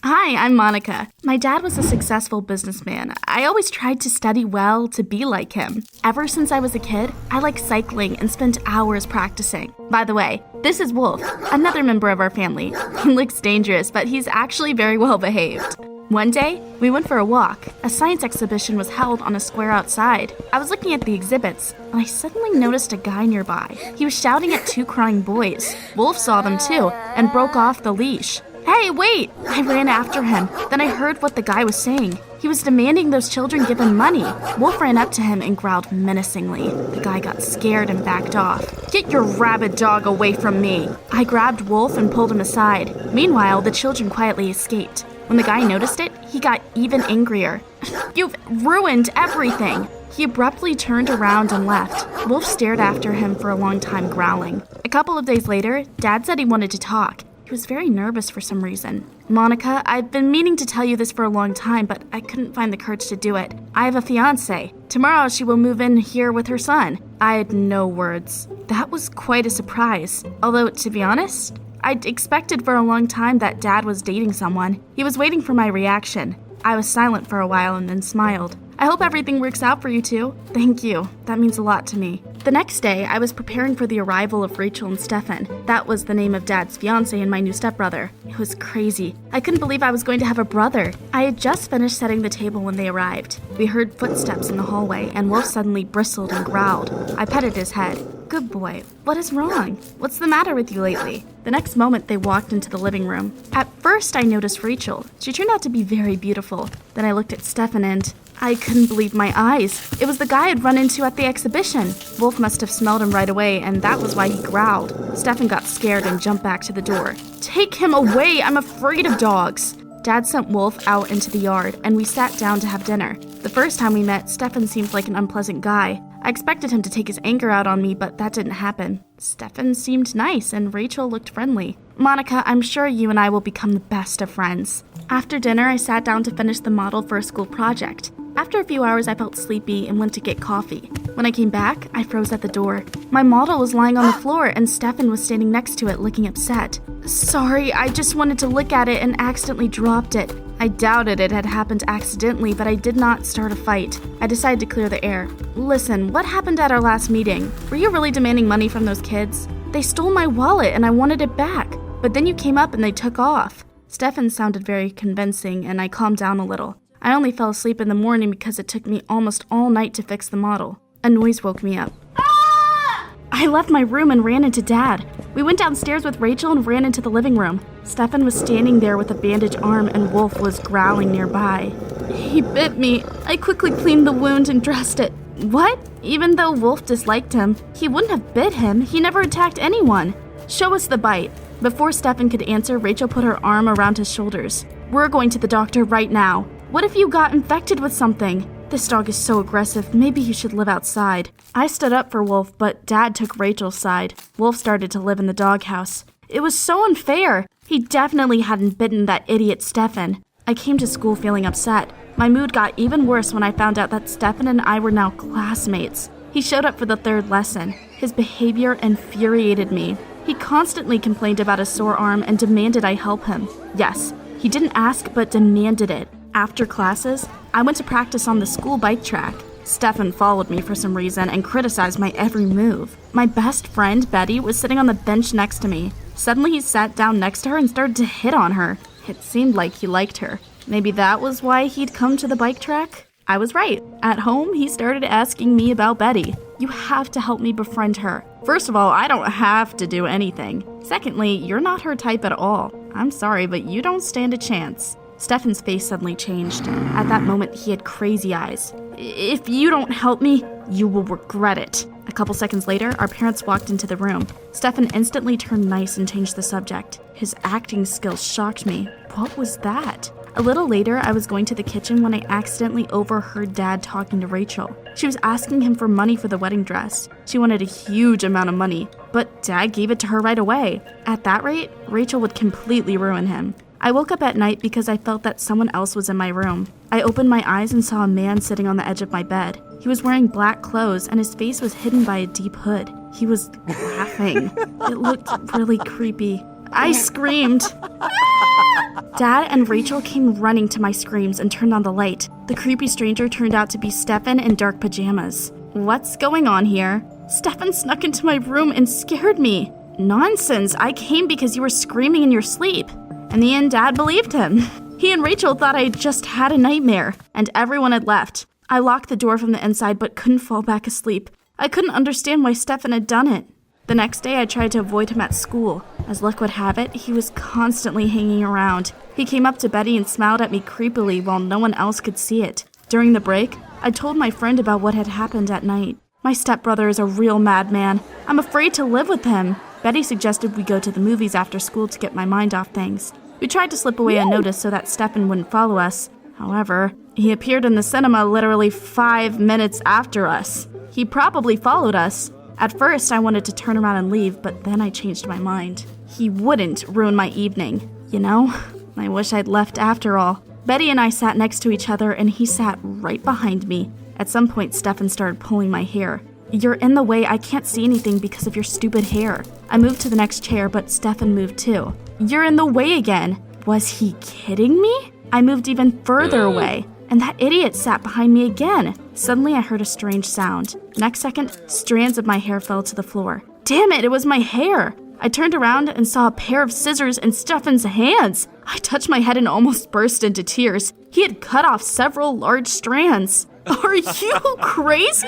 Hi, I'm Monica. My dad was a successful businessman. I always tried to study well to be like him. Ever since I was a kid, I like cycling and spent hours practicing. By the way, this is Wolf, another member of our family. He looks dangerous, but he's actually very well behaved. One day, we went for a walk. A science exhibition was held on a square outside. I was looking at the exhibits, and I suddenly noticed a guy nearby. He was shouting at two crying boys. Wolf saw them too, and broke off the leash. Hey, wait! I ran after him. Then I heard what the guy was saying. He was demanding those children give him money. Wolf ran up to him and growled menacingly. The guy got scared and backed off. Get your rabid dog away from me! I grabbed Wolf and pulled him aside. Meanwhile, the children quietly escaped. When the guy noticed it, he got even angrier. You've ruined everything! He abruptly turned around and left. Wolf stared after him for a long time, growling. A couple of days later, Dad said he wanted to talk. He was very nervous for some reason. Monica, I've been meaning to tell you this for a long time, but I couldn't find the courage to do it. I have a fiancé. Tomorrow she will move in here with her son. I had no words. That was quite a surprise. Although, to be honest, I'd expected for a long time that Dad was dating someone. He was waiting for my reaction. I was silent for a while and then smiled. I hope everything works out for you two. Thank you. That means a lot to me. The next day, I was preparing for the arrival of Rachel and Stefan. That was the name of Dad's fiancé and my new stepbrother. It was crazy. I couldn't believe I was going to have a brother. I had just finished setting the table when they arrived. We heard footsteps in the hallway, and Wolf suddenly bristled and growled. I petted his head. Good boy. What is wrong? What's the matter with you lately? The next moment, they walked into the living room. At first, I noticed Rachel. She turned out to be very beautiful. Then I looked at Stefan and I couldn't believe my eyes. It was the guy I'd run into at the exhibition. Wolf must have smelled him right away, and that was why he growled. Stefan got scared and jumped back to the door. Take him away! I'm afraid of dogs! Dad sent Wolf out into the yard, and we sat down to have dinner. The first time we met, Stefan seemed like an unpleasant guy. I expected him to take his anger out on me, but that didn't happen. Stefan seemed nice, and Rachel looked friendly. Monica, I'm sure you and I will become the best of friends. After dinner, I sat down to finish the model for a school project. After a few hours, I felt sleepy and went to get coffee. When I came back, I froze at the door. My model was lying on the floor, and Stefan was standing next to it, looking upset. Sorry, I just wanted to look at it and accidentally dropped it. I doubted it had happened accidentally, but I did not start a fight. I decided to clear the air. Listen, what happened at our last meeting? Were you really demanding money from those kids? They stole my wallet and I wanted it back. But then you came up and they took off. Stefan sounded very convincing, and I calmed down a little. I only fell asleep in the morning because it took me almost all night to fix the model. A noise woke me up. I left my room and ran into Dad. We went downstairs with Rachel and ran into the living room. Stefan was standing there with a bandaged arm and Wolf was growling nearby. He bit me. I quickly cleaned the wound and dressed it. What? Even though Wolf disliked him, he wouldn't have bit him. He never attacked anyone. Show us the bite. Before Stefan could answer, Rachel put her arm around his shoulders. We're going to the doctor right now. What if you got infected with something? This dog is so aggressive, maybe he should live outside. I stood up for Wolf, but Dad took Rachel's side. Wolf started to live in the doghouse. It was so unfair. He definitely hadn't bitten that idiot Stefan. I came to school feeling upset. My mood got even worse when I found out that Stefan and I were now classmates. He showed up for the third lesson. His behavior infuriated me. He constantly complained about his sore arm and demanded I help him. Yes, he didn't ask but demanded it. After classes, I went to practice on the school bike track. Stefan followed me for some reason and criticized my every move. My best friend, Betty, was sitting on the bench next to me. Suddenly he sat down next to her and started to hit on her. It seemed like he liked her. Maybe that was why he'd come to the bike track? I was right. At home, he started asking me about Betty. You have to help me befriend her. First of all, I don't have to do anything. Secondly, you're not her type at all. I'm sorry, but you don't stand a chance. Stefan's face suddenly changed. At that moment, he had crazy eyes. If you don't help me, you will regret it. A couple seconds later, our parents walked into the room. Stefan instantly turned nice and changed the subject. His acting skills shocked me. What was that? A little later, I was going to the kitchen when I accidentally overheard Dad talking to Rachel. She was asking him for money for the wedding dress. She wanted a huge amount of money, but Dad gave it to her right away. At that rate, Rachel would completely ruin him. I woke up at night because I felt that someone else was in my room. I opened my eyes and saw a man sitting on the edge of my bed. He was wearing black clothes and his face was hidden by a deep hood. He was laughing. It looked really creepy. I screamed. Dad and Rachel came running to my screams and turned on the light. The creepy stranger turned out to be Stefan in dark pajamas. What's going on here? Stefan snuck into my room and scared me. Nonsense, I came because you were screaming in your sleep. In the end, Dad believed him. He and Rachel thought I just had a nightmare, and everyone had left. I locked the door from the inside but couldn't fall back asleep. I couldn't understand why Stefan had done it. The next day, I tried to avoid him at school. As luck would have it, he was constantly hanging around. He came up to Betty and smiled at me creepily while no one else could see it. During the break, I told my friend about what had happened at night. My stepbrother is a real madman. I'm afraid to live with him. Betty suggested we go to the movies after school to get my mind off things. We tried to slip away unnoticed so that Stefan wouldn't follow us. However, he appeared in the cinema literally 5 minutes after us. He probably followed us. At first, I wanted to turn around and leave, but then I changed my mind. He wouldn't ruin my evening. You know, I wish I'd left after all. Betty and I sat next to each other, and he sat right behind me. At some point, Stefan started pulling my hair. You're in the way, I can't see anything because of your stupid hair. I moved to the next chair, but Stefan moved too. You're in the way again. Was he kidding me? I moved even further away, and that idiot sat behind me again. Suddenly, I heard a strange sound. Next second, strands of my hair fell to the floor. Damn it was my hair! I turned around and saw a pair of scissors in Stefan's hands. I touched my head and almost burst into tears. He had cut off several large strands. Are you crazy?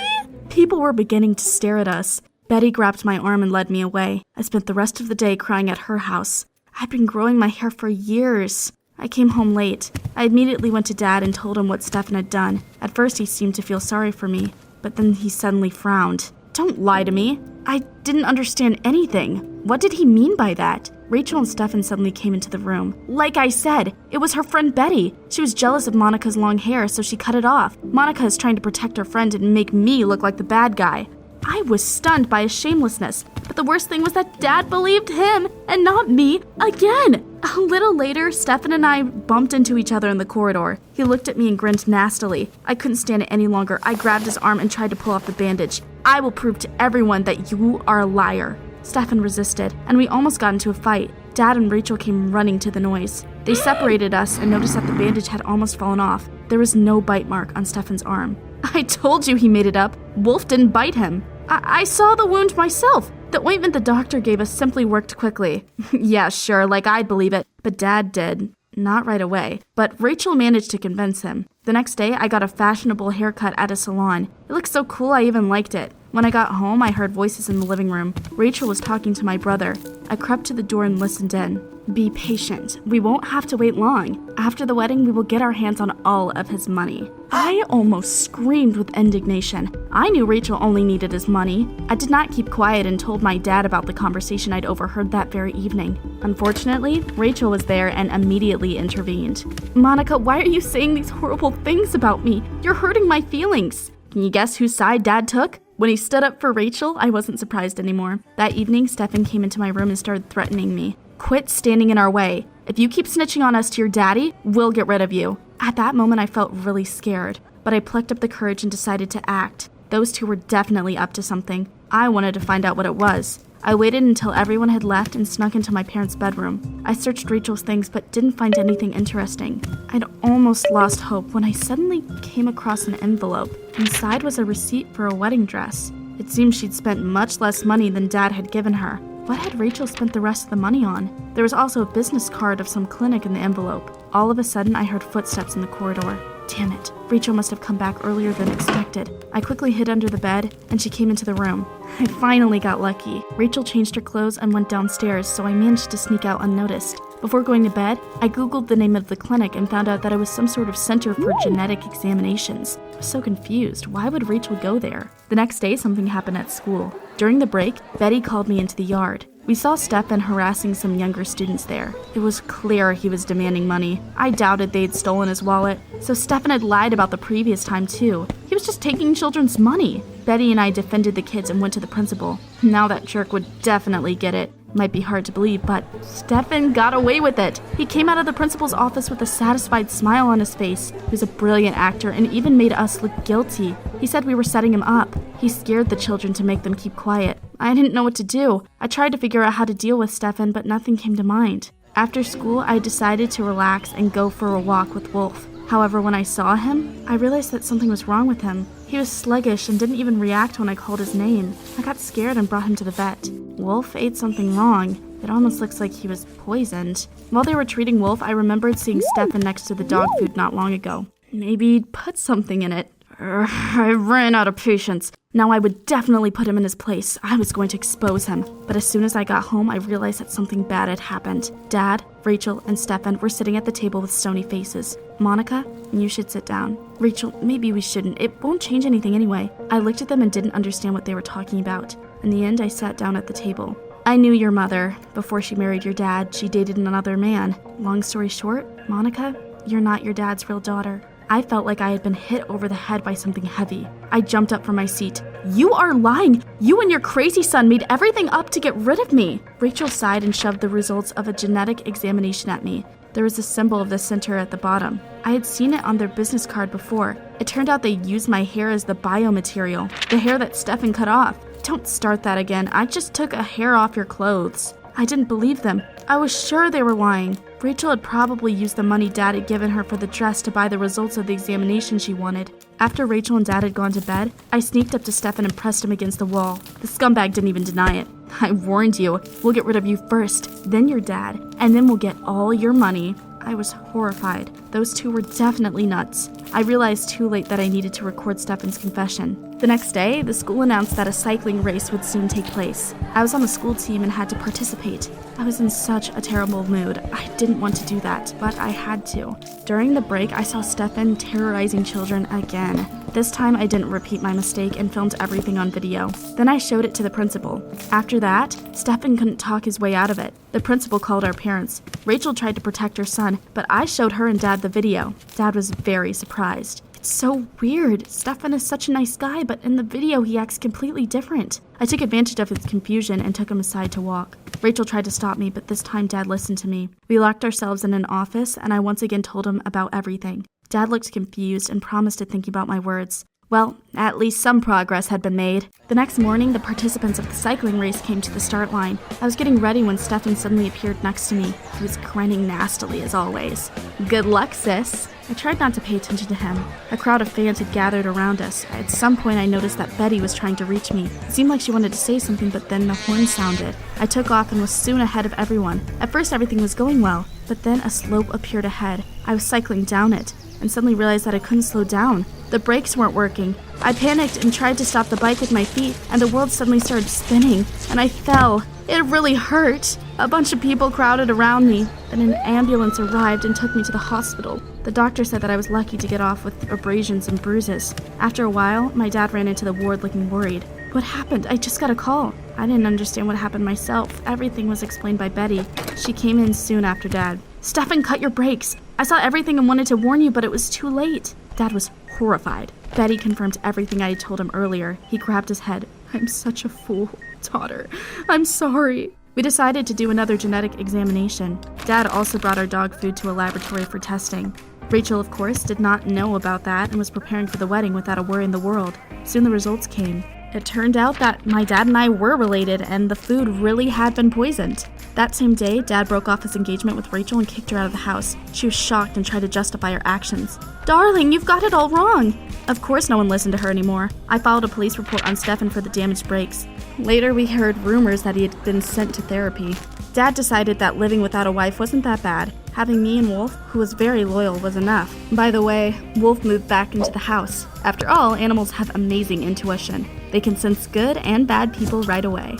People were beginning to stare at us. Betty grabbed my arm and led me away. I spent the rest of the day crying at her house. I'd been growing my hair for years. I came home late. I immediately went to Dad and told him what Stefan had done. At first, he seemed to feel sorry for me, but then he suddenly frowned. Don't lie to me. I didn't understand anything. What did he mean by that? Rachel and Stefan suddenly came into the room. Like I said, it was her friend Betty. She was jealous of Monica's long hair, so she cut it off. Monica is trying to protect her friend and make me look like the bad guy. I was stunned by his shamelessness, but the worst thing was that Dad believed him and not me again. A little later, Stefan and I bumped into each other in the corridor. He looked at me and grinned nastily. I couldn't stand it any longer. I grabbed his arm and tried to pull off the bandage. I will prove to everyone that you are a liar. Stefan resisted, and we almost got into a fight. Dad and Rachel came running to the noise. They separated us and noticed that the bandage had almost fallen off. There was no bite mark on Stefan's arm. I told you he made it up. Wolf didn't bite him. I saw the wound myself. The ointment the doctor gave us simply worked quickly. Yeah, sure, like I'd believe it, but Dad did. Not right away, but Rachel managed to convince him. The next day, I got a fashionable haircut at a salon. It looked so cool I even liked it. When I got home, I heard voices in the living room. Rachel was talking to my brother. I crept to the door and listened in. Be patient. We won't have to wait long. After the wedding, we will get our hands on all of his money. I almost screamed with indignation. I knew Rachel only needed his money. I did not keep quiet and told my dad about the conversation I'd overheard that very evening. Unfortunately, Rachel was there and immediately intervened. Monica, why are you saying these horrible things about me? You're hurting my feelings. Can you guess whose side Dad took? When he stood up for Rachel, I wasn't surprised anymore. That evening, Stefan came into my room and started threatening me. Quit standing in our way. If you keep snitching on us to your daddy, we'll get rid of you. At that moment, I felt really scared, but I plucked up the courage and decided to act. Those two were definitely up to something. I wanted to find out what it was. I waited until everyone had left and snuck into my parents' bedroom. I searched Rachel's things but didn't find anything interesting. I'd almost lost hope when I suddenly came across an envelope. Inside was a receipt for a wedding dress. It seemed she'd spent much less money than Dad had given her. What had Rachel spent the rest of the money on? There was also a business card of some clinic in the envelope. All of a sudden, I heard footsteps in the corridor. Damn it. Rachel must have come back earlier than expected. I quickly hid under the bed, and she came into the room. I finally got lucky. Rachel changed her clothes and went downstairs, so I managed to sneak out unnoticed. Before going to bed, I googled the name of the clinic and found out that it was some sort of center for genetic examinations. I was so confused. Why would Rachel go there? The next day, something happened at school. During the break, Betty called me into the yard. We saw Stefan harassing some younger students there. It was clear he was demanding money. I doubted they'd stolen his wallet, so Stefan had lied about the previous time too. He was just taking children's money. Betty and I defended the kids and went to the principal. Now that jerk would definitely get it. Might be hard to believe, but Stefan got away with it. He came out of the principal's office with a satisfied smile on his face. He was a brilliant actor and even made us look guilty. He said we were setting him up. He scared the children to make them keep quiet. I didn't know what to do. I tried to figure out how to deal with Stefan, but nothing came to mind. After school, I decided to relax and go for a walk with Wolf. However, when I saw him, I realized that something was wrong with him. He was sluggish and didn't even react when I called his name. I got scared and brought him to the vet. Wolf ate something wrong. It almost looks like he was poisoned. While they were treating Wolf, I remembered seeing Stefan next to the dog food not long ago. Maybe he'd put something in it. I ran out of patience. Now I would definitely put him in his place. I was going to expose him. But as soon as I got home, I realized that something bad had happened. Dad, Rachel, and Stefan were sitting at the table with stony faces. Monica, you should sit down. Rachel, maybe we shouldn't. It won't change anything anyway. I looked at them and didn't understand what they were talking about. In the end, I sat down at the table. I knew your mother. Before she married your dad, she dated another man. Long story short, Monica, you're not your dad's real daughter. I felt like I had been hit over the head by something heavy. I jumped up from my seat. You are lying! You and your crazy son made everything up to get rid of me! Rachel sighed and shoved the results of a genetic examination at me. There was a symbol of the center at the bottom. I had seen it on their business card before. It turned out they used my hair as the biomaterial, the hair that Stefan cut off. Don't start that again. I just took a hair off your clothes. I didn't believe them. I was sure they were lying. Rachel had probably used the money Dad had given her for the dress to buy the results of the examination she wanted. After Rachel and Dad had gone to bed, I sneaked up to Stefan and pressed him against the wall. The scumbag didn't even deny it. I warned you. We'll get rid of you first, then your dad, and then we'll get all your money. I was horrified. Those two were definitely nuts. I realized too late that I needed to record Stefan's confession. The next day, the school announced that a cycling race would soon take place. I was on the school team and had to participate. I was in such a terrible mood. I didn't want to do that, but I had to. During the break, I saw Stefan terrorizing children again. This time, I didn't repeat my mistake and filmed everything on video. Then I showed it to the principal. After that, Stefan couldn't talk his way out of it. The principal called our parents. Rachel tried to protect her son, but I showed her and Dad the video. Dad was very surprised. It's so weird. Stefan is such a nice guy, but in the video he acts completely different. I took advantage of his confusion and took him aside to walk. Rachel tried to stop me, but this time Dad listened to me. We locked ourselves in an office, and I once again told him about everything. Dad looked confused and promised to think about my words. Well, at least some progress had been made. The next morning, the participants of the cycling race came to the start line. I was getting ready when Stefan suddenly appeared next to me. He was grinning nastily as always. Good luck, sis. I tried not to pay attention to him. A crowd of fans had gathered around us. At some point, I noticed that Betty was trying to reach me. It seemed like she wanted to say something, but then the horn sounded. I took off and was soon ahead of everyone. At first, everything was going well, but then a slope appeared ahead. I was cycling down it, and suddenly realized that I couldn't slow down. The brakes weren't working. I panicked and tried to stop the bike with my feet, and the world suddenly started spinning, and I fell. It really hurt. A bunch of people crowded around me, and an ambulance arrived and took me to the hospital. The doctor said that I was lucky to get off with abrasions and bruises. After a while, my dad ran into the ward looking worried. What happened? I just got a call. I didn't understand what happened myself. Everything was explained by Betty. She came in soon after Dad. Stefan, cut your brakes. I saw everything and wanted to warn you, but it was too late. Dad was horrified. Betty confirmed everything I had told him earlier. He grabbed his head. I'm such a fool, daughter. I'm sorry. We decided to do another genetic examination. Dad also brought our dog food to a laboratory for testing. Rachel, of course, did not know about that and was preparing for the wedding without a worry in the world. Soon the results came. It turned out that my dad and I were related, and the food really had been poisoned. That same day, Dad broke off his engagement with Rachel and kicked her out of the house. She was shocked and tried to justify her actions. Darling, you've got it all wrong. Of course no one listened to her anymore. I filed a police report on Stefan for the damaged brakes. Later, we heard rumors that he had been sent to therapy. Dad decided that living without a wife wasn't that bad. Having me and Wolf, who was very loyal, was enough. By the way, Wolf moved back into the house. After all, animals have amazing intuition. They can sense good and bad people right away.